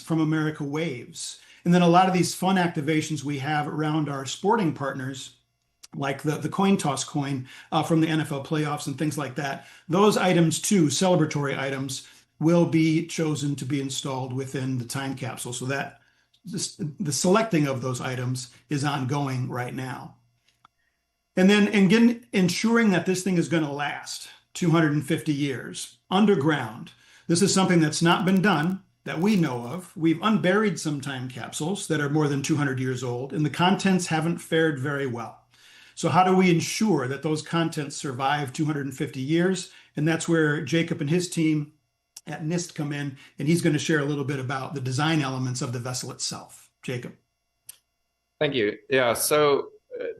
from America Waves. And then a lot of these fun activations we have around our sporting partners, like the coin toss coin from the NFL playoffs and things like that. Those items too, celebratory items, will be chosen to be installed within the time capsule. So that the selecting of those items is ongoing right now. And then again, ensuring that this thing is going to last 250 years underground. This is something that's not been done that we know of. We've unburied some time capsules that are more than 200 years old, and the contents haven't fared very well. So how do we ensure that those contents survive 250 years? And that's where Jacob and his team at NIST come in, and he's going to share a little bit about the design elements of the vessel itself. Jacob. Thank you. Yeah, so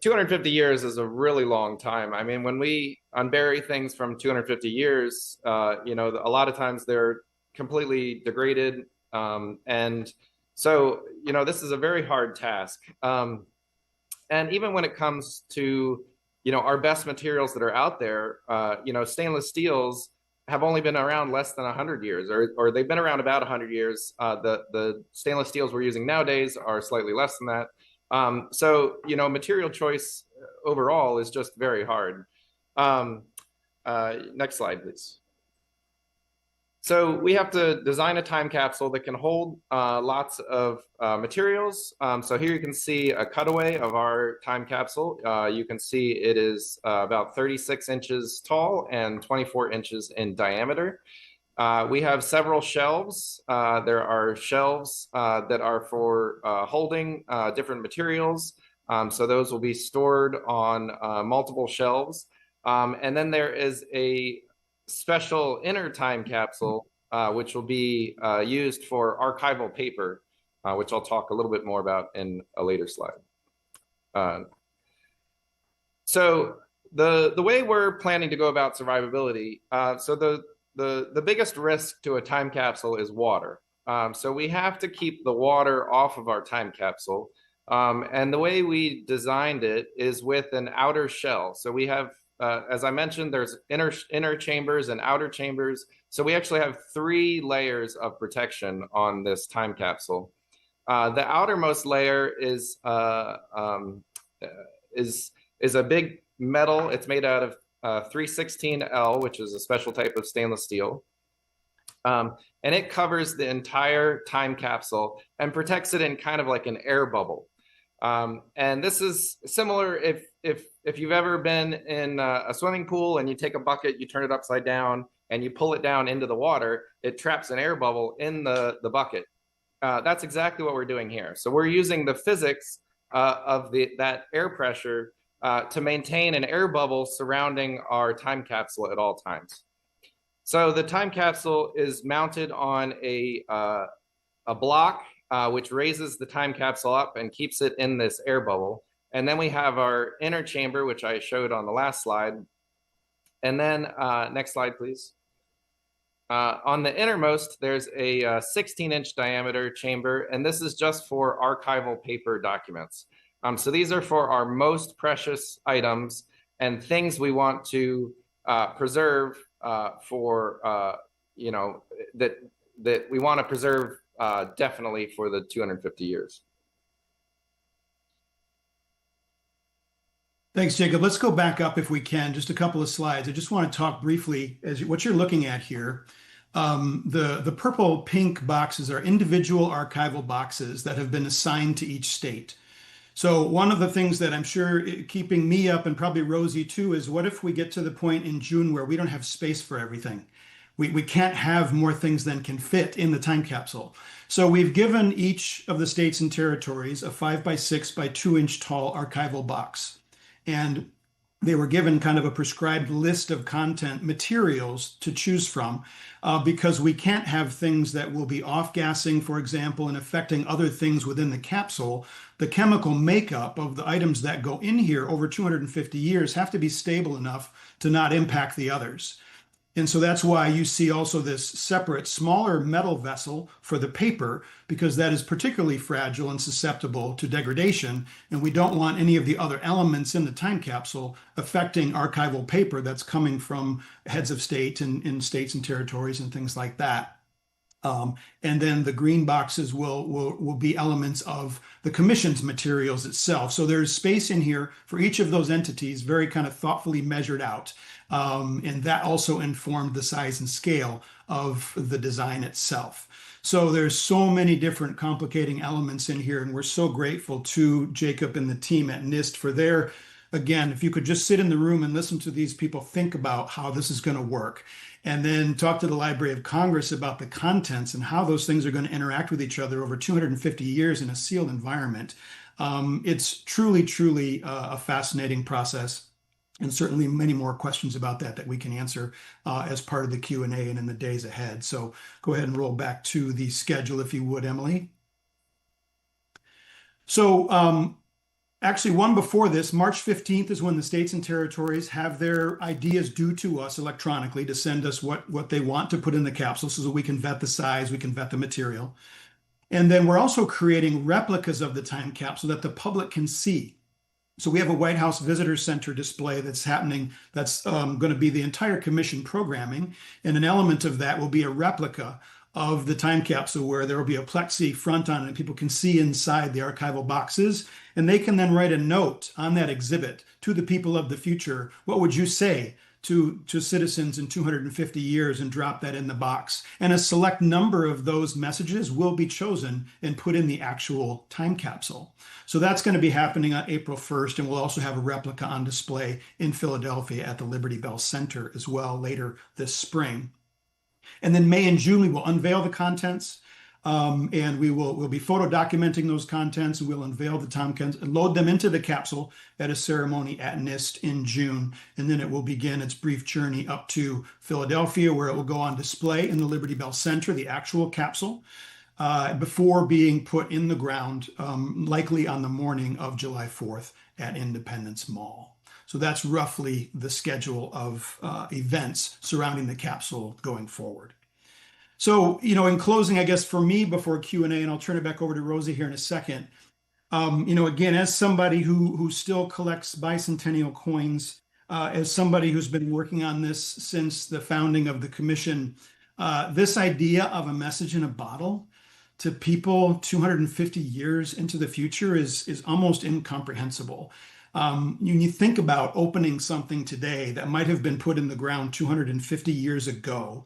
250 years is a really long time. I mean, when we unbury things from 250 years, you know, a lot of times they're completely degraded. And so, you know, this is a very hard task. And even when it comes to, you know, our best materials that are out there, you know, stainless steels have only been around less than 100 years, or they've been around about 100 years. The stainless steels we're using nowadays are slightly less than that. So, you know, material choice overall is just very hard. Next slide, please. So we have to design a time capsule that can hold lots of materials. So here you can see a cutaway of our time capsule. You can see it is about 36 inches tall and 24 inches in diameter. We have several shelves. There are shelves that are for holding different materials. So those will be stored on multiple shelves. And then there is a special inner time capsule, which will be used for archival paper, which I'll talk a little bit more about in a later slide. So the way we're planning to go about survivability, so the biggest risk to a time capsule is water. So we have to keep the water off of our time capsule. And the way we designed it is with an outer shell. So we have as I mentioned, there's inner chambers and outer chambers. So we actually have 3 layers of protection on this time capsule. The outermost layer is a big metal. It's made out of 316L, which is a special type of stainless steel. And it covers the entire time capsule and protects it in kind of like an air bubble. And this is similar if you've ever been in a swimming pool and you take a bucket, you turn it upside down and you pull it down into the water, it traps an air bubble in the bucket. That's exactly what we're doing here. So we're using the physics of that air pressure to maintain an air bubble surrounding our time capsule at all times. So the time capsule is mounted on a block which raises the time capsule up and keeps it in this air bubble. And then we have our inner chamber, which I showed on the last slide. And then next slide, please. On the innermost, there's a 16-inch diameter chamber, and this is just for archival paper documents. So these are for our most precious items and things we want to preserve for, you know, that we want to preserve definitely for the 250 years. Thanks, Jacob. Let's go back up if we can, just a couple of slides. I just want to talk briefly as what you're looking at here. The purple pink boxes are individual archival boxes that have been assigned to each state. So one of the things that I'm sure keeping me up and probably Rosie too is what if we get to the point in June where we don't have space for everything? We can't have more things than can fit in the time capsule. So we've given each of the states and territories a 5x6 by 2-inch tall archival box. And they were given kind of a prescribed list of content materials to choose from because we can't have things that will be off-gassing, for example, and affecting other things within the capsule. The chemical makeup of the items that go in here over 250 years have to be stable enough to not impact the others. And so that's why you see also this separate, smaller metal vessel for the paper, because that is particularly fragile and susceptible to degradation. And we don't want any of the other elements in the time capsule affecting archival paper that's coming from heads of state and in states and territories and things like that. And then the green boxes will be elements of the commission's materials itself. So there's space in here for each of those entities, very kind of thoughtfully measured out. And that also informed the size and scale of the design itself. So there's so many different complicating elements in here, and we're so grateful to Jacob and the team at NIST for their, again, if you could just sit in the room and listen to these people think about how this is going to work, and then talk to the Library of Congress about the contents and how those things are going to interact with each other over 250 years in a sealed environment. It's truly, truly a fascinating process, and certainly many more questions about that we can answer as part of the Q&A and in the days ahead. So go ahead and roll back to the schedule if you would, Emily. So actually, one before this, March 15th is when the states and territories have their ideas due to us electronically to send us what they want to put in the capsule so that we can vet the size, we can vet the material. And then we're also creating replicas of the time capsule that the public can see. So we have a White House Visitor Center display that's happening. That's going to be the entire commission programming. And an element of that will be a replica of the time capsule where there will be a plexi front on it and people can see inside the archival boxes. And they can then write a note on that exhibit to the people of the future. What would you say to citizens in 250 years, and drop that in the box? And a select number of those messages will be chosen and put in the actual time capsule. So that's going to be happening on April 1st, and we'll also have a replica on display in Philadelphia at the Liberty Bell Center as well later this spring. And then May and June, we will unveil the contents. And we'll be photo documenting those contents, and we'll unveil the contents and load them into the capsule at a ceremony at NIST in June. And then it will begin its brief journey up to Philadelphia, where it will go on display in the Liberty Bell Center, the actual capsule, before being put in the ground, likely on the morning of July 4th at Independence Mall. So that's roughly the schedule of events surrounding the capsule going forward. So, in closing, I guess for me before Q&A, and I'll turn it back over to Rosie here in a second, again, as somebody who still collects bicentennial coins, as somebody who's been working on this since the founding of the commission, this idea of a message in a bottle to people 250 years into the future is almost incomprehensible. You think about opening something today that might have been put in the ground 250 years ago,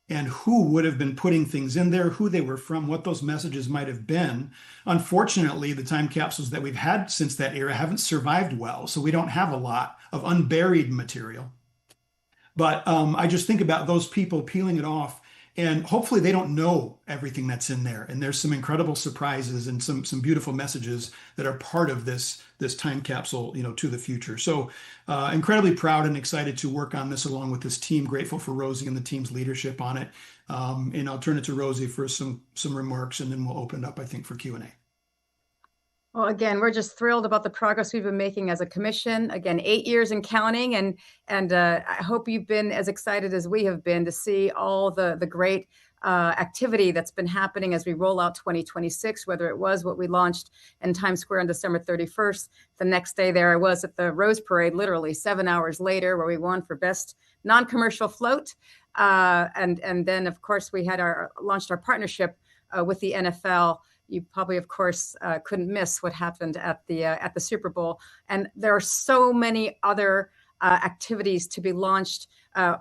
and who would have been putting things in there, who they were from, what those messages might have been. Unfortunately, the time capsules that we've had since that era haven't survived well, so we don't have a lot of unburied material. But I just think about those people peeling it off, and hopefully they don't know everything that's in there. And there's some incredible surprises and some beautiful messages that are part of this time capsule, to the future. So incredibly proud and excited to work on this along with this team. Grateful for Rosie and the team's leadership on it. And I'll turn it to Rosie for some remarks, and then we'll open it up, I think, for Q&A. Well, again, we're just thrilled about the progress we've been making as a commission. Again, 8 years and counting, and I hope you've been as excited as we have been to see all the great activity that's been happening as we roll out 2026, whether it was what we launched in Times Square on December 31st. The next day there I was at the Rose Parade, literally 7 hours later, where we won for Best Non-Commercial Float. And then, of course, we had launched our partnership with the NFL. You probably, of course, couldn't miss what happened at the Super Bowl. And there are so many other activities to be launched.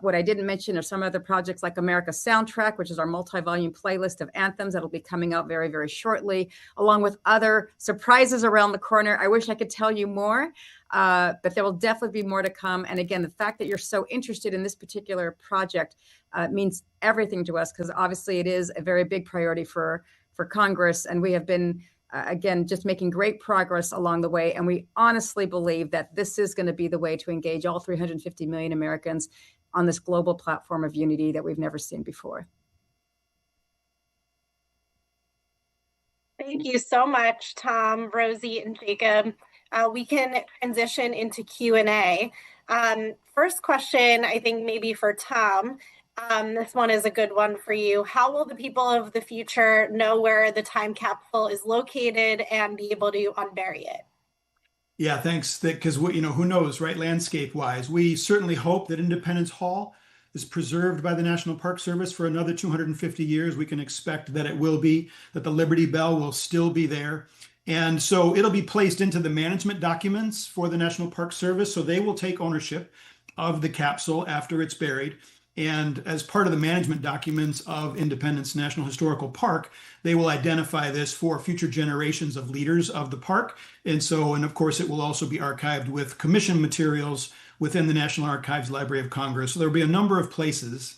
What I didn't mention are some other projects like America Soundtrack, which is our multi-volume playlist of anthems that'll be coming out very, very shortly, along with other surprises around the corner. I wish I could tell you more, but there will definitely be more to come. And again, the fact that you're so interested in this particular project means everything to us, because obviously it is a very big priority for Congress. And we have been, again, just making great progress along the way. And we honestly believe that this is going to be the way to engage all 350 million Americans on this global platform of unity that we've never seen before. Thank you so much, Tom, Rosie, and Jacob. We can transition into Q&A. First question, I think maybe for Tom. This one is a good one for you. How will the people of the future know where the time capsule is located and be able to unbury it? Yeah, thanks. Because who knows, right? Landscape wise, we certainly hope that Independence Hall is preserved by the National Park Service for another 250 years. We can expect that it will be, that the Liberty Bell will still be there. And so it'll be placed into the management documents for the National Park Service. So they will take ownership of the capsule after it's buried. And as part of the management documents of Independence National Historical Park, they will identify this for future generations of leaders of the park. And so, and of course, it will also be archived with commission materials within the National Archives Library of Congress. So there'll be a number of places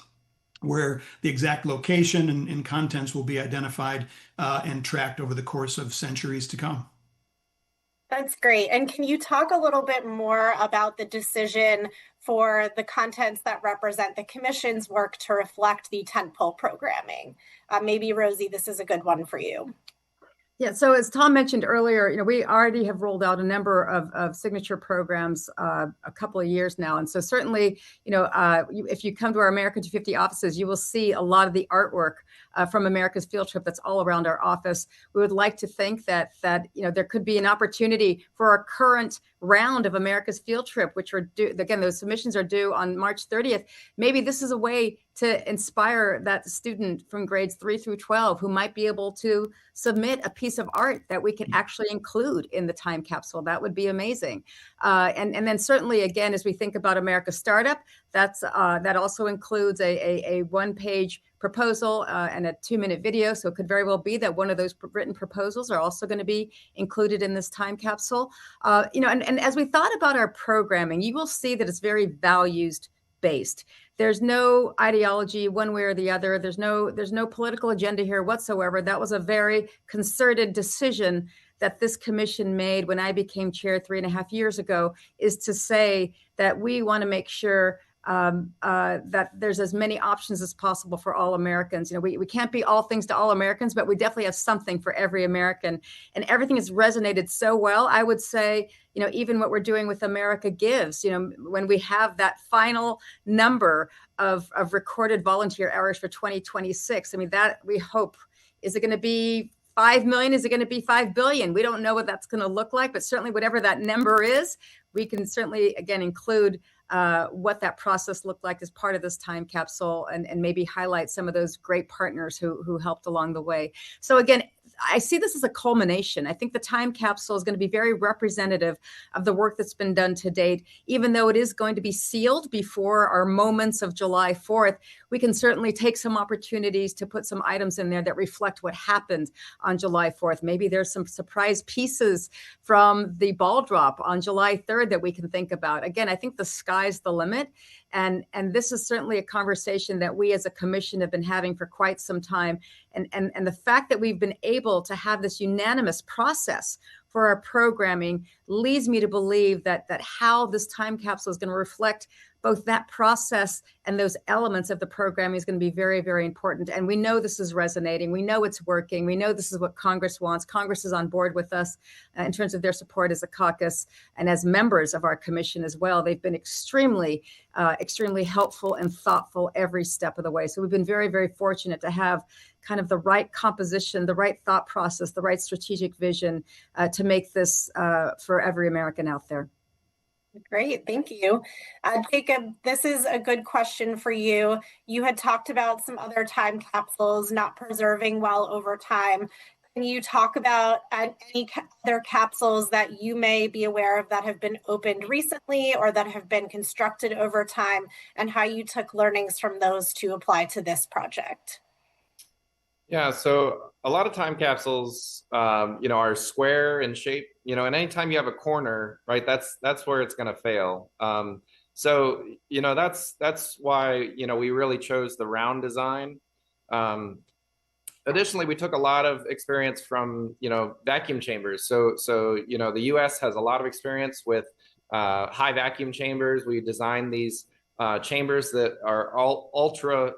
where the exact location and contents will be identified and tracked over the course of centuries to come. That's great. And can you talk a little bit more about the decision for the contents that represent the commission's work to reflect the tentpole programming? Maybe Rosie, this is a good one for you. Yeah, so as Tom mentioned earlier, we already have rolled out a number of signature programs a couple of years now. And so certainly, if you come to our America250 offices, you will see a lot of the artwork from America's Field Trip that's all around our office. We would like to think that there could be an opportunity for our current round of America's Field Trip, which are due, again, those submissions are due on March 30th. Maybe this is a way to inspire that student from grades 3 through 12 who might be able to submit a piece of art that we can actually include in the time capsule. That would be amazing. And then certainly, again, as we think about America Startup, that also includes a one-page proposal and a 2-minute video. So it could very well be that one of those written proposals are also going to be included in this time capsule. And as we thought about our programming, you will see that it's very values based. There's no ideology one way or the other. There's no political agenda here whatsoever. That was a very concerted decision that this commission made when I became chair 3.5 years ago, is to say that we want to make sure that there's as many options as possible for all Americans. We can't be all things to all Americans, but we definitely have something for every American. And everything has resonated so well. I would say, even what we're doing with America Gives, when we have that final number of recorded volunteer hours for 2026, that we hope, is it going to be 5 million? Is it going to be 5 billion? We don't know what that's going to look like, but certainly whatever that number is, we can certainly, again, include what that process looked like as part of this time capsule, and maybe highlight some of those great partners who helped along the way. So again, I see this as a culmination. I think the time capsule is going to be very representative of the work that's been done to date. Even though it is going to be sealed before our moments of July 4th, we can certainly take some opportunities to put some items in there that reflect what happened on July 4th. Maybe there's some surprise pieces from the ball drop on July 3rd that we can think about. Again, I think the sky's the limit. And this is certainly a conversation that we as a commission have been having for quite some time. And the fact that we've been able to have this unanimous process for our programming leads me to believe that how this time capsule is going to reflect both that process and those elements of the programming is going to be very, very important. And we know this is resonating. We know it's working. We know this is what Congress wants. Congress is on board with us in terms of their support as a caucus and as members of our commission as well. They've been extremely helpful and thoughtful every step of the way. So we've been very, very fortunate to have kind of the right composition, the right thought process, the right strategic vision to make this for every American out there. Great, thank you. Jacob, this is a good question for you. You had talked about some other time capsules not preserving well over time. Can you talk about any other capsules that you may be aware of that have been opened recently or that have been constructed over time, and how you took learnings from those to apply to this project? Yeah, so a lot of time capsules, are square in shape, and anytime you have a corner, right, that's where it's going to fail. So, that's why, we really chose the round design. Additionally, we took a lot of experience from, vacuum chambers. So, the US has a lot of experience with high vacuum chambers. We designed these chambers that are all ultra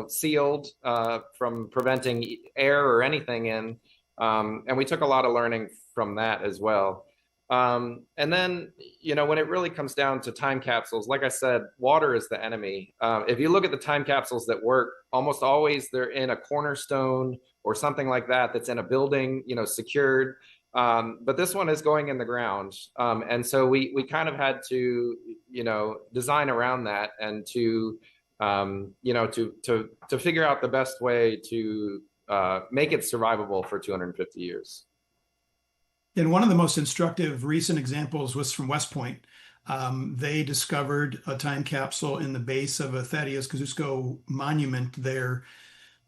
sealed from preventing air or anything in. And we took a lot of learning from that as well. And then, when it really comes down to time capsules, like I said, water is the enemy. If you look at the time capsules that work, almost always they're in a cornerstone or something like that that's in a building, secured. But this one is going in the ground. And so we kind of had to, design around that and to to figure out the best way to make it survivable for 250 years. And one of the most instructive recent examples was from West Point. They discovered a time capsule in the base of a Thaddeus Kosciuszko monument there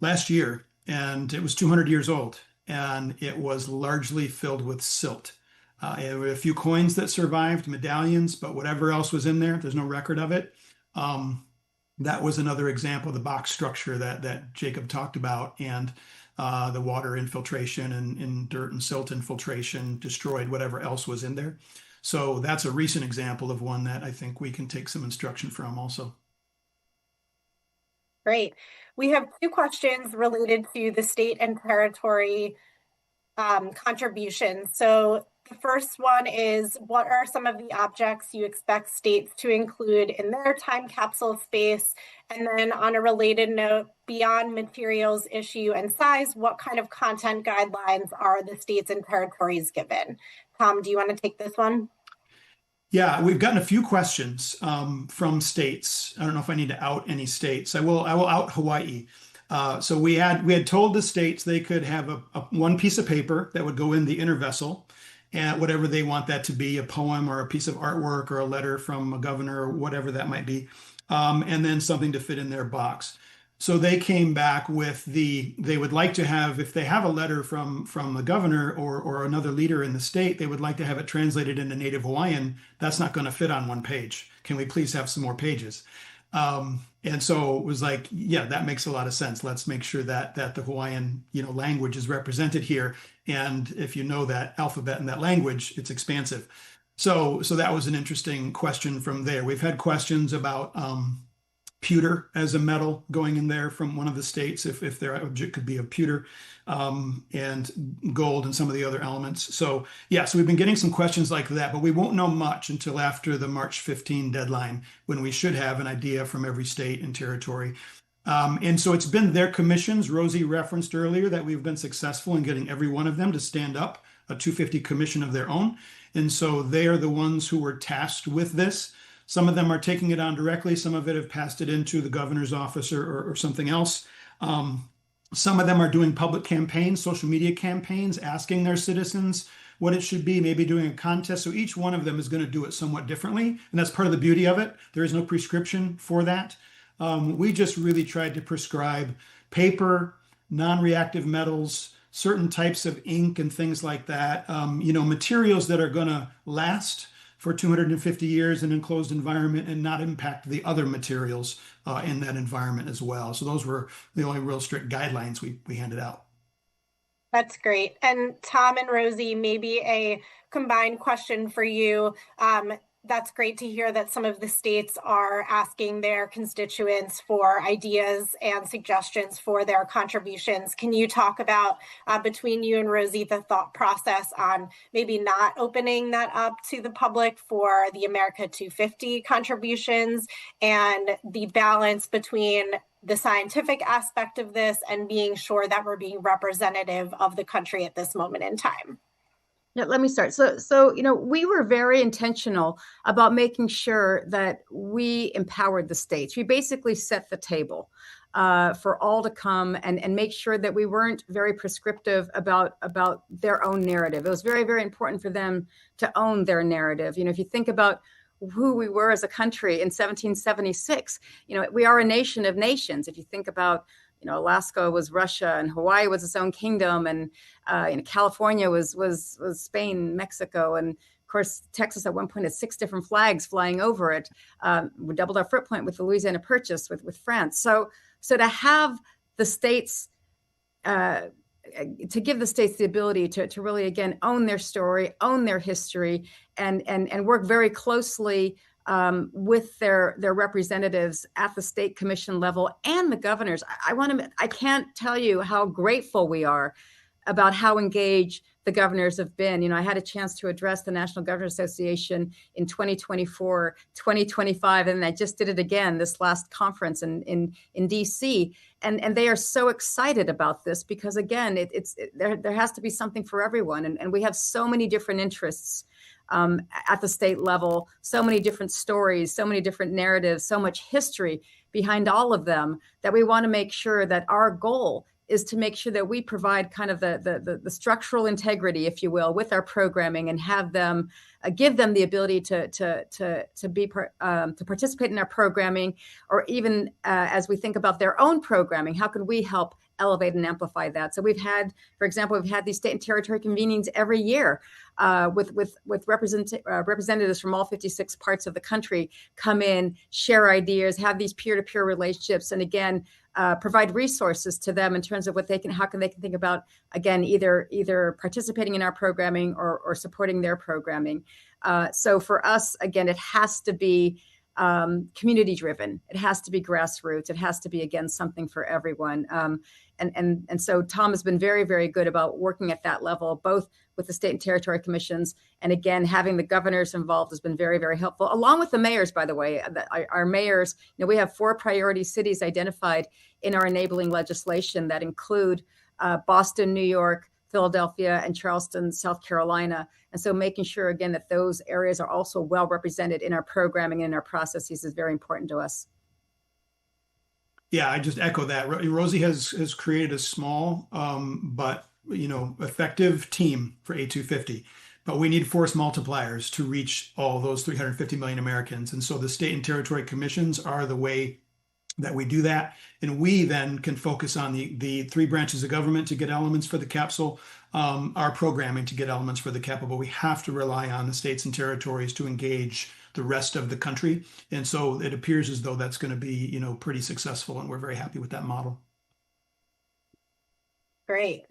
last year, and it was 200 years old, and it was largely filled with silt. There were a few coins that survived, medallions, but whatever else was in there, there's no record of it. That was another example of the box structure that Jacob talked about, and the water infiltration and dirt and silt infiltration destroyed whatever else was in there. So that's a recent example of one that I think we can take some instruction from also. Great. We have two questions related to the state and territory contributions. So the first one is, what are some of the objects you expect states to include in their time capsule space? And then on a related note, beyond materials, issue, and size, what kind of content guidelines are the states and territories given? Tom, do you want to take this one? Yeah, we've gotten a few questions from states. I don't know if I need to out any states. I will out Hawaii. So we had told the states they could have a one piece of paper that would go in the inner vessel, and whatever they want that to be, a poem or a piece of artwork or a letter from a governor or whatever that might be, and then something to fit in their box. So they came back with they would like to have, if they have a letter from the governor or another leader in the state, they would like to have it translated into Native Hawaiian. That's not going to fit on one page. Can we please have some more pages? And so it was like, yeah, that makes a lot of sense. Let's make sure that the Hawaiian, language is represented here. And if you know that alphabet and that language, it's expansive. So that was an interesting question from there. We've had questions about pewter as a metal going in there from one of the states, if their object could be of pewter, and gold and some of the other elements. So yeah, so we've been getting some questions like that, but we won't know much until after the March 15 deadline, when we should have an idea from every state and territory. And so it's been their commissions. Rosie referenced earlier that we've been successful in getting every one of them to stand up a 250 commission of their own. And so they are the ones who were tasked with this. Some of them are taking it on directly. Some of it have passed it into the governor's office or something else. Some of them are doing public campaigns, social media campaigns, asking their citizens what it should be, maybe doing a contest. So each one of them is going to do it somewhat differently. And that's part of the beauty of it. There is no prescription for that. We just really tried to prescribe paper, non-reactive metals, certain types of ink and things like that. Materials that are going to last for 250 years in an enclosed environment and not impact the other materials in that environment as well. So those were the only real strict guidelines we handed out. That's great. And Tom and Rosie, maybe a combined question for you. That's great to hear that some of the states are asking their constituents for ideas and suggestions for their contributions. Can you talk about, between you and Rosie, the thought process on maybe not opening that up to the public for the America 250 contributions, and the balance between the scientific aspect of this and being sure that we're being representative of the country at this moment in time? Yeah, let me start. So we were very intentional about making sure that we empowered the states. We basically set the table for all to come and make sure that we weren't very prescriptive about their own narrative. It was very, very important for them to own their narrative. If you think about who we were as a country in 1776, we are a nation of nations. If you think about Alaska was Russia and Hawaii was its own kingdom, and California was Spain, Mexico, and of course Texas at one point had 6 different flags flying over it. We doubled our footprint with the Louisiana Purchase with France. So to have the states, to give the states the ability to really again own their story, own their history, and work very closely with their representatives at the state commission level and the governors. I can't tell you how grateful we are about how engaged the governors have been. I had a chance to address the National Governors Association in 2024, 2025, and I just did it again this last conference in DC. And they are so excited about this because, again, there has to be something for everyone. And we have so many different interests at the state level, so many different stories, so many different narratives, so much history behind all of them, that we want to make sure that our goal is to make sure that we provide kind of the structural integrity, if you will, with our programming, and have them give them the ability to participate in our programming, or even as we think about their own programming, how can we help elevate and amplify that? So we've had, for example, we've had these state and territory convenings every year with representatives from all 56 parts of the country come in, share ideas, have these peer-to-peer relationships, and again, provide resources to them in terms of what they can, how can they can think about, again, either participating in our programming or supporting their programming. So for us, again, it has to be community driven. It has to be grassroots. It has to be, again, something for everyone. And so Tom has been very, very good about working at that level, both with the state and territory commissions. And again, having the governors involved has been very, very helpful, along with the mayors, by the way. Our mayors, we have 4 priority cities identified in our enabling legislation that include Boston, New York, Philadelphia, and Charleston, South Carolina. And so making sure, again, that those areas are also well represented in our programming and in our processes is very important to us. Yeah, I just echo that. Rosie has created a small but effective team for A250, but we need force multipliers to reach all those 350 million Americans. And so the state and territory commissions are the way that we do that. And we then can focus on the 3 branches of government to get elements for the capsule, our programming to get elements for the capsule, but we have to rely on the states and territories to engage the rest of the country. And so it appears as though that's going to be, pretty successful, and we're very happy with that model. Great.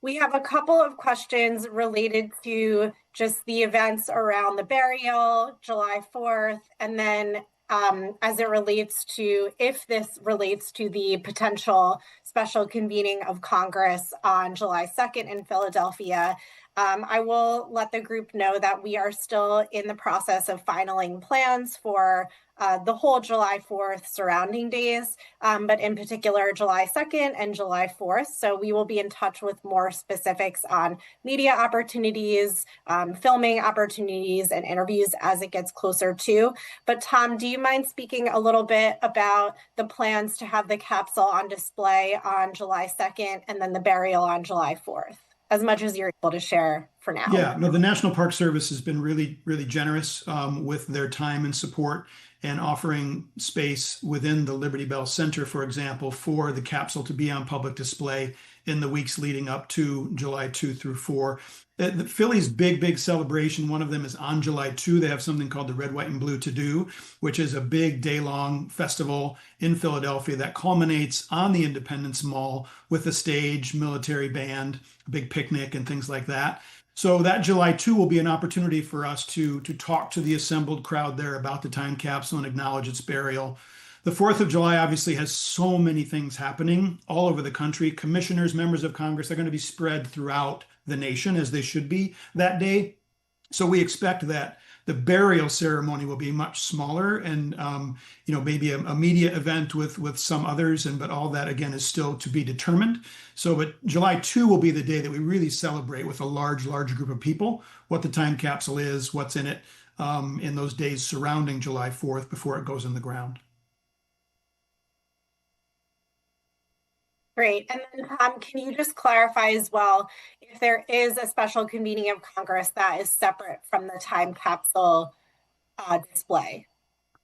We have a couple of questions related to just the events around the burial, July 4th, and then as it relates to, if this relates to the potential special convening of Congress on July 2nd in Philadelphia. I will let the group know that we are still in the process of filing plans for the whole July 4th surrounding days, but in particular July 2nd and July 4th. So we will be in touch with more specifics on media opportunities, filming opportunities, and interviews as it gets closer to. But Tom, do you mind speaking a little bit about the plans to have the capsule on display on July 2nd and then the burial on July 4th? As much as you're able to share for now. Yeah, no, the National Park Service has been really, really generous with their time and support, and offering space within the Liberty Bell Center, for example, for the capsule to be on public display in the weeks leading up to July 2 through 4. The Philly's big celebration, one of them is on July 2. They have something called the Red, White, and Blue To-Do, which is a big day-long festival in Philadelphia that culminates on the Independence Mall with a stage, military band, a big picnic, and things like that. So that July 2 will be an opportunity for us to talk to the assembled crowd there about the time capsule and acknowledge its burial. The 4th of July obviously has so many things happening all over the country. Commissioners, members of Congress are going to be spread throughout the nation, as they should be that day. So we expect that the burial ceremony will be much smaller, and maybe a media event with some others, but all that again is still to be determined. So, but July 2 will be the day that we really celebrate with a large group of people what the time capsule is, what's in it, in those days surrounding July 4th before it goes in the ground. Great. And then Tom, can you just clarify as well, if there is a special convening of Congress that is separate from the time capsule display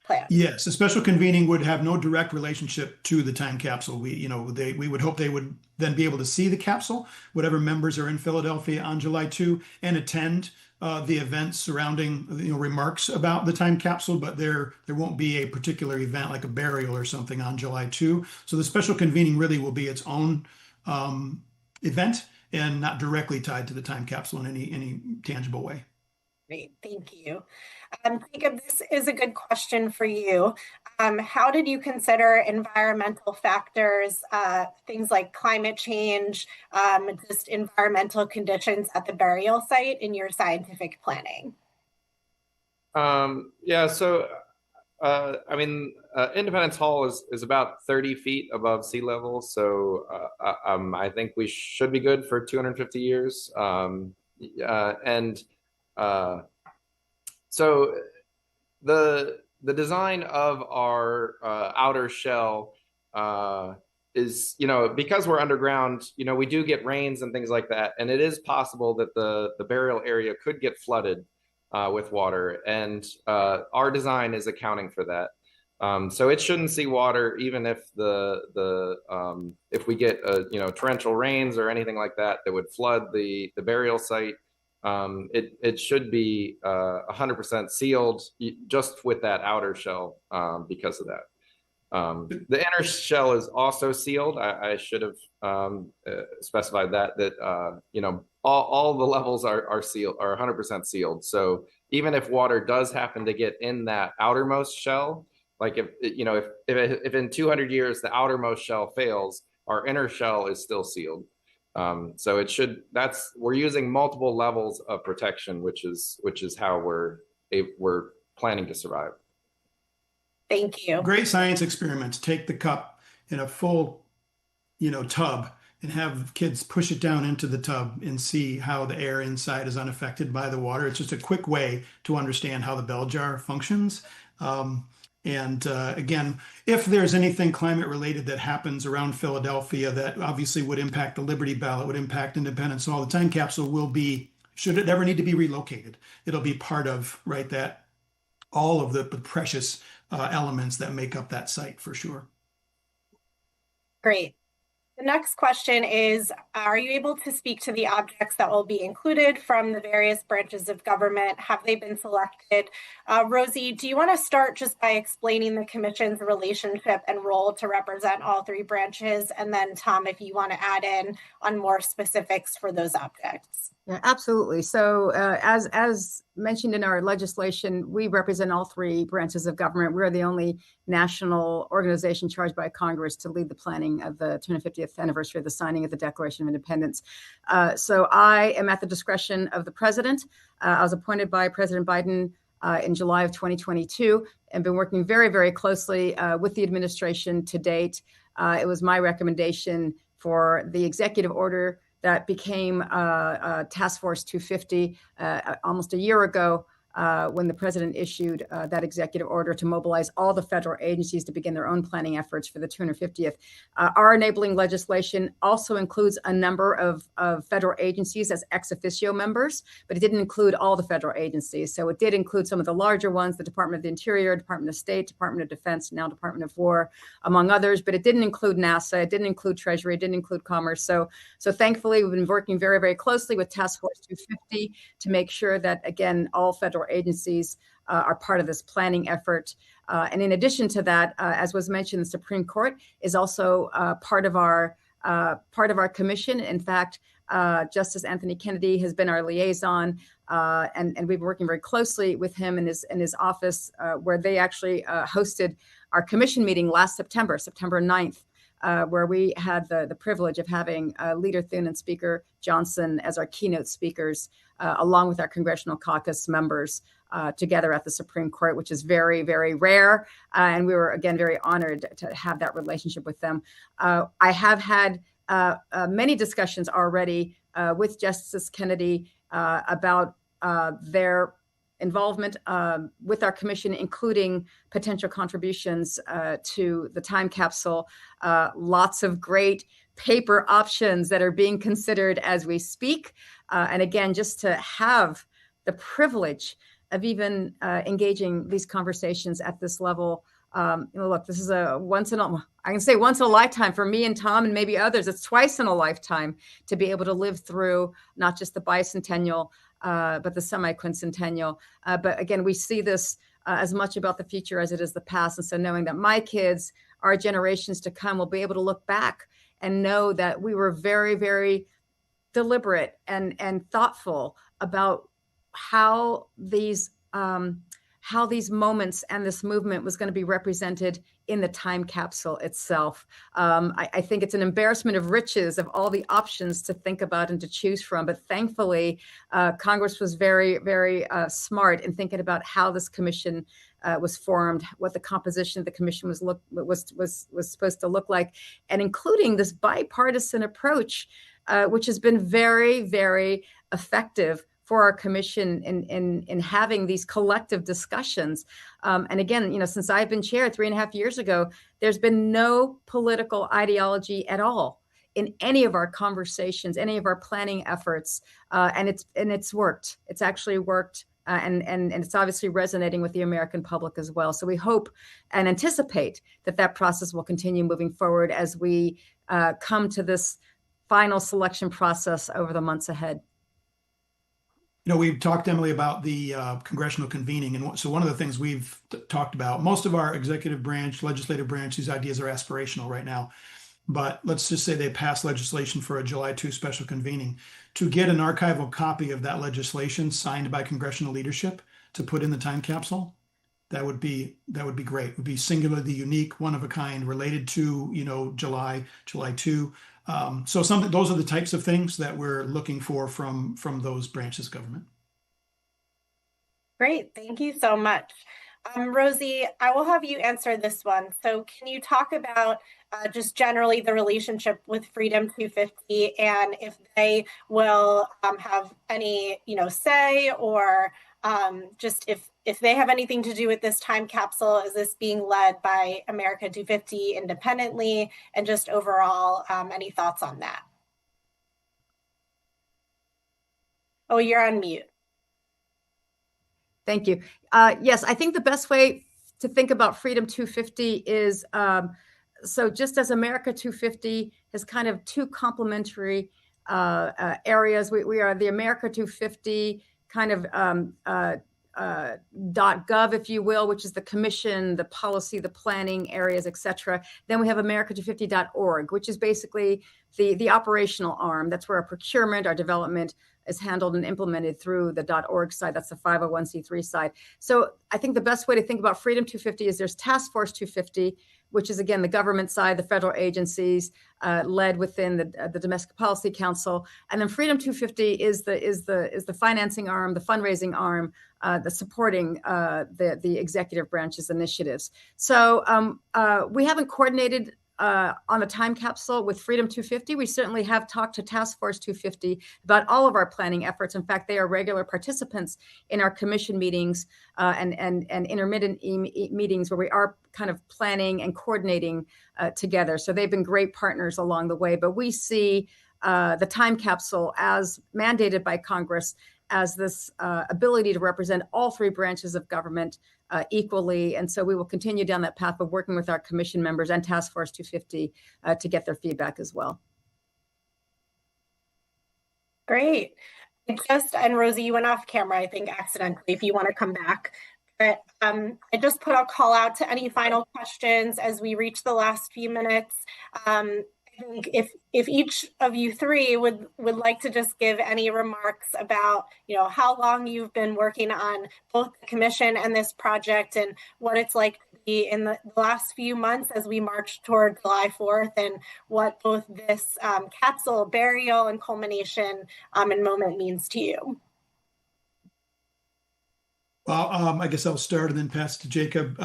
plan? Yes, a special convening would have no direct relationship to the time capsule. We would hope they would then be able to see the capsule, whatever members are in Philadelphia on July 2, and attend the events surrounding remarks about the time capsule, but there won't be a particular event like a burial or something on July 2. So the special convening really will be its own event and not directly tied to the time capsule in any tangible way. Great, thank you. Jacob, this is a good question for you. How did you consider environmental factors, things like climate change, just environmental conditions at the burial site in your scientific planning? Independence Hall is about 30 feet above sea level. So I think we should be good for 250 years. So the design of our outer shell is, because we're underground, we do get rains and things like that, and it is possible that the burial area could get flooded with water, and our design is accounting for that. So it shouldn't see water, even if if we get torrential rains or anything like that that would flood the burial site. It should be 100% sealed just with that outer shell because of that. The inner shell is also sealed. I should have specified that all the levels are sealed, are 100% sealed. So even if water does happen to get in that outermost shell, like if in 200 years the outermost shell fails, our inner shell is still sealed. So we're using multiple levels of protection, which is how we're planning to survive. Thank you. Great science experiments. Take the cup in a full, tub and have kids push it down into the tub and see how the air inside is unaffected by the water. It's just a quick way to understand how the bell jar functions. Again, if there's anything climate related that happens around Philadelphia that obviously would impact the Liberty Bell, it would impact Independence Hall, the time capsule will be, should it ever need to be relocated, it'll be part of, all of the precious elements that make up that site for sure. Great. The next question is, are you able to speak to the objects that will be included from the various branches of government? Have they been selected? Rosie, do you want to start just by explaining the commission's relationship and role to represent all three branches? And then Tom, if you want to add in on more specifics for those objects. Yeah, absolutely. So as mentioned in our legislation, we represent all three branches of government. We're the only national organization charged by Congress to lead the planning of the 250th anniversary of the signing of the Declaration of Independence. So I am at the discretion of the president. I was appointed by President Biden in July of 2022 and been working very, very closely with the administration to date. It was my recommendation for the executive order that became Task Force 250 almost a year ago when the president issued that executive order to mobilize all the federal agencies to begin their own planning efforts for the 250th. Our enabling legislation also includes a number of federal agencies as ex officio members, but it didn't include all the federal agencies. So it did include some of the larger ones, the Department of the Interior, Department of State, Department of Defense, now Department of War, among others, but it didn't include NASA, it didn't include Treasury, it didn't include Commerce. So thankfully, we've been working very, very closely with Task Force 250 to make sure that, again, all federal agencies are part of this planning effort. And in addition to that, as was mentioned, the Supreme Court is also part of our commission. In fact, Justice Anthony Kennedy has been our liaison, and we've been working very closely with him in his office, where they actually hosted our commission meeting last September 9th. Where we had the privilege of having Leader Thune and Speaker Johnson as our keynote speakers, along with our congressional caucus members together at the Supreme Court, which is very, very rare. And we were, again, very honored to have that relationship with them. I have had many discussions already with Justice Kennedy about their involvement with our commission, including potential contributions to the time capsule. Lots of great paper options that are being considered as we speak. And again, just to have the privilege of even engaging these conversations at this level. Look, this is I can say once in a lifetime for me and Tom and maybe others. It's twice in a lifetime to be able to live through not just the bicentennial, but the semi-quincentennial. But again, we see this as much about the future as it is the past. And so knowing that my kids, our generations to come, will be able to look back and know that we were very, very deliberate and thoughtful about how these moments and this movement was going to be represented in the time capsule itself. I think it's an embarrassment of riches of all the options to think about and to choose from. But thankfully, Congress was very, very smart in thinking about how this commission was formed, what the composition of the commission was supposed to look like, and including this bipartisan approach, which has been very, very effective for our commission in having these collective discussions. And again, since I've been chair 3.5 years ago, there's been no political ideology at all in any of our conversations, any of our planning efforts, and it's worked. It's actually worked, and it's obviously resonating with the American public as well. So we hope and anticipate that process will continue moving forward as we come to this final selection process over the months ahead. We've talked, Emily, about the congressional convening. And so one of the things we've talked about, most of our executive branch, legislative branch, these ideas are aspirational right now. But let's just say they pass legislation for a July 2 special convening. To get an archival copy of that legislation signed by congressional leadership to put in the time capsule, that would be great. It would be singularly unique, one of a kind, related to July 2. So those are the types of things that we're looking for from those branches of government. Great, thank you so much. Rosie, I will have you answer this one. So can you talk about just generally the relationship with Freedom 250 and if they will have any, say, or just if they have anything to do with this time capsule? Is this being led by America 250 independently? And just overall, any thoughts on that? Oh, you're on mute. Thank you. Yes, I think the best way to think about Freedom 250 is, so just as America 250 has kind of two complementary areas, we are the America 250 kind of .gov, if you will, which is the commission, the policy, the planning areas, et cetera. Then we have America250.org, which is basically the operational arm. That's where our procurement, our development is handled and implemented through the .org side. That's the 501c3 side. So I think the best way to think about Freedom 250 is there's Task Force 250, which is, again, the government side, the federal agencies led within the Domestic Policy Council. And then Freedom 250 is the financing arm, the fundraising arm, the supporting the executive branch's initiatives. So we haven't coordinated on a time capsule with Freedom 250. We certainly have talked to Task Force 250 about all of our planning efforts. In fact, they are regular participants in our commission meetings and intermittent meetings where we are kind of planning and coordinating together. So they've been great partners along the way. But we see the time capsule as mandated by Congress as this ability to represent all three branches of government equally. And so we will continue down that path of working with our commission members and Task Force 250 to get their feedback as well. Great. And Rosie, you went off camera, I think, accidentally, if you want to come back. But I just put a call out to any final questions as we reach the last few minutes. I think if each of you three would like to just give any remarks about, how long you've been working on both the commission and this project and what it's like to be in the last few months as we march toward July 4th and what both this capsule burial and culmination and moment means to you. Well, I guess I'll start and then pass to Jacob.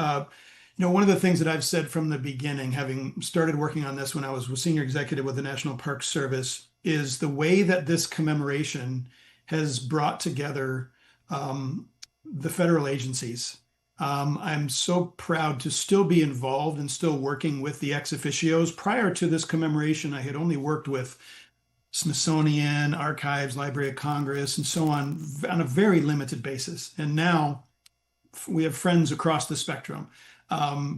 One of the things that I've said from the beginning, having started working on this when I was senior executive with the National Park Service, is the way that this commemoration has brought together the federal agencies. I'm so proud to still be involved and still working with the ex officios. Prior to this commemoration, I had only worked with Smithsonian, Archives, Library of Congress, and so on a very limited basis. And now we have friends across the spectrum.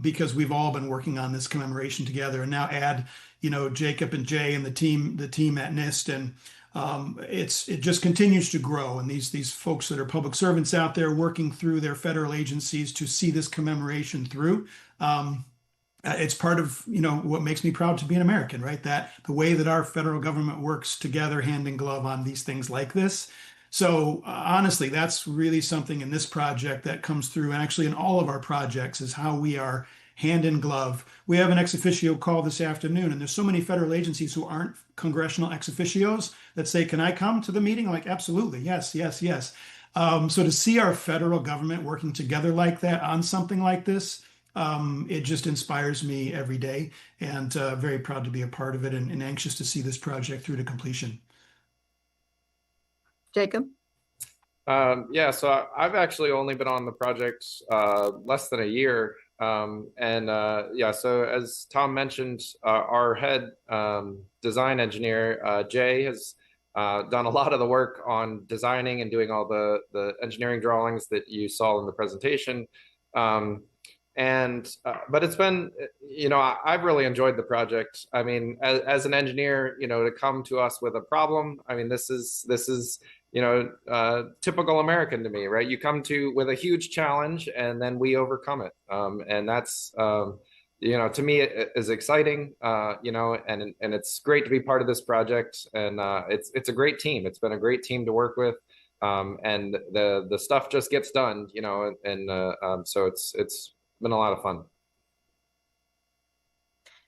Because we've all been working on this commemoration together, and now add, Jacob and Jay and the team at NIST, and it just continues to grow. And these folks that are public servants out there working through their federal agencies to see this commemoration through. It's part of what makes me proud to be an American, right? That the way that our federal government works together, hand in glove, on these things like this. So honestly, that's really something in this project that comes through, and actually in all of our projects, is how we are hand in glove. We have an ex officio call this afternoon, and there's so many federal agencies who aren't congressional ex officios that say, "Can I come to the meeting?" I'm like, absolutely, yes, yes, yes. So to see our federal government working together like that on something like this, it just inspires me every day, and very proud to be a part of it, and anxious to see this project through to completion. Jacob? Yeah, so I've actually only been on the project less than a year. Yeah, so as Tom mentioned, our head design engineer, Jay, has done a lot of the work on designing and doing all the engineering drawings that you saw in the presentation. But it's been, I've really enjoyed the project. I mean, as an engineer, to come to us with a problem, I mean, this is typical American to me, right? You come to with a huge challenge and then we overcome it. And that's, to me, it is exciting, and it's great to be part of this project. And it's a great team. It's been a great team to work with. And the stuff just gets done, so it's been a lot of fun.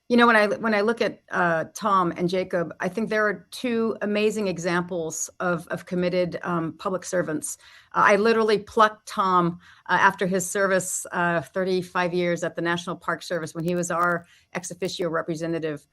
When I look at Tom and Jacob, I think there are two amazing examples of committed public servants. I literally plucked Tom after his service, 35 years at the National Park Service, when he was our ex officio representative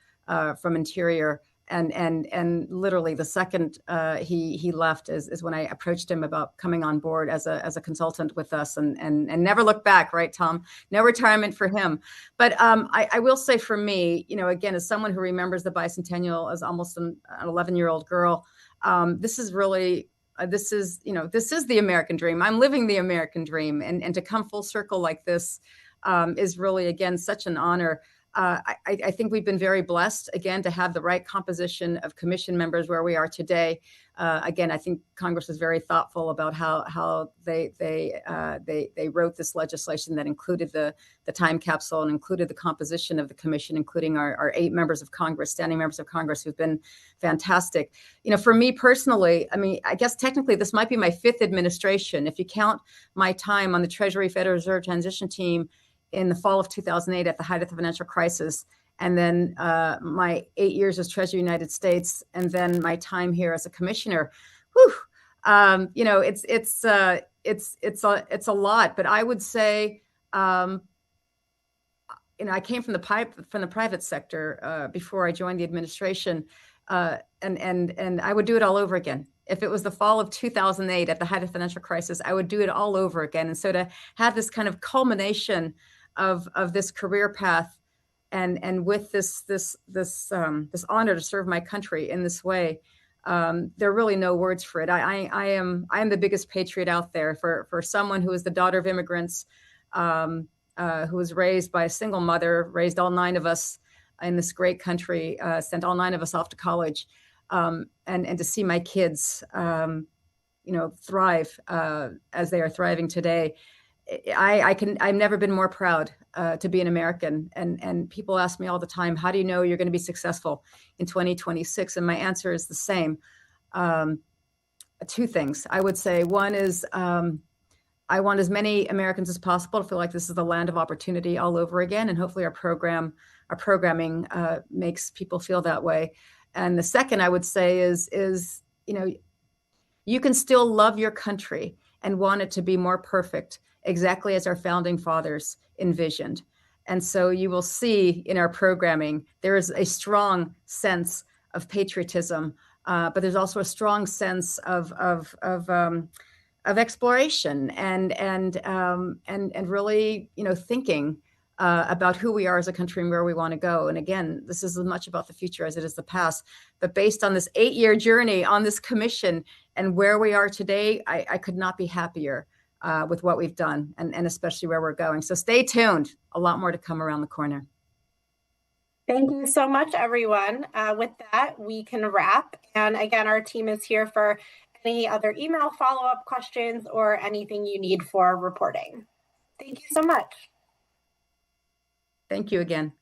from Interior. And literally the second he left is when I approached him about coming on board as a consultant with us, and never looked back, right, Tom? No retirement for him. But I will say, for me, again, as someone who remembers the bicentennial as almost an 11-year-old girl, this is really this is the American dream. I'm living the American dream, and to come full circle like this is really, again, such an honor. I think we've been very blessed, again, to have the right composition of commission members where we are today. Again, I think Congress was very thoughtful about how they wrote this legislation that included the time capsule and included the composition of the commission, including our 8 members of Congress, standing members of Congress, who've been fantastic. For me personally, I mean, I guess technically this might be my 5th administration, if you count my time on the Treasury Federal Reserve transition team in the fall of 2008 at the height of the financial crisis, and then my 8 years as Treasurer of the United States, and then my time here as a commissioner. Whew, it's a lot. But I would say, I came from the private sector before I joined the administration, and I would do it all over again. If it was the fall of 2008 at the height of the financial crisis, I would do it all over again. And so to have this kind of culmination of this career path, and with this honor to serve my country in this way, there are really no words for it. I am the biggest patriot out there for someone who is the daughter of immigrants, who was raised by a single mother, raised all 9 of us in this great country, sent all 9 of us off to college, and to see my kids, thrive as they are thriving today. I've never been more proud to be an American. And people ask me all the time, how do you know you're going to be successful in 2026? And my answer is the same. 2 things. I would say, one is I want as many Americans as possible to feel like this is the land of opportunity all over again. And hopefully our programming makes people feel that way. And the second I would say is you can still love your country and want it to be more perfect, exactly as our founding fathers envisioned. And so you will see in our programming, there is a strong sense of patriotism, but there's also a strong sense of exploration and really, thinking about who we are as a country and where we want to go. And again, this is as much about the future as it is the past. But based on this 8-year journey on this commission and where we are today, I could not be happier with what we've done, and especially where we're going. So stay tuned. A lot more to come around the corner. Thank you so much, everyone. With that, we can wrap. And again, our team is here for any other email follow-up questions or anything you need for reporting. Thank you so much. Thank you again.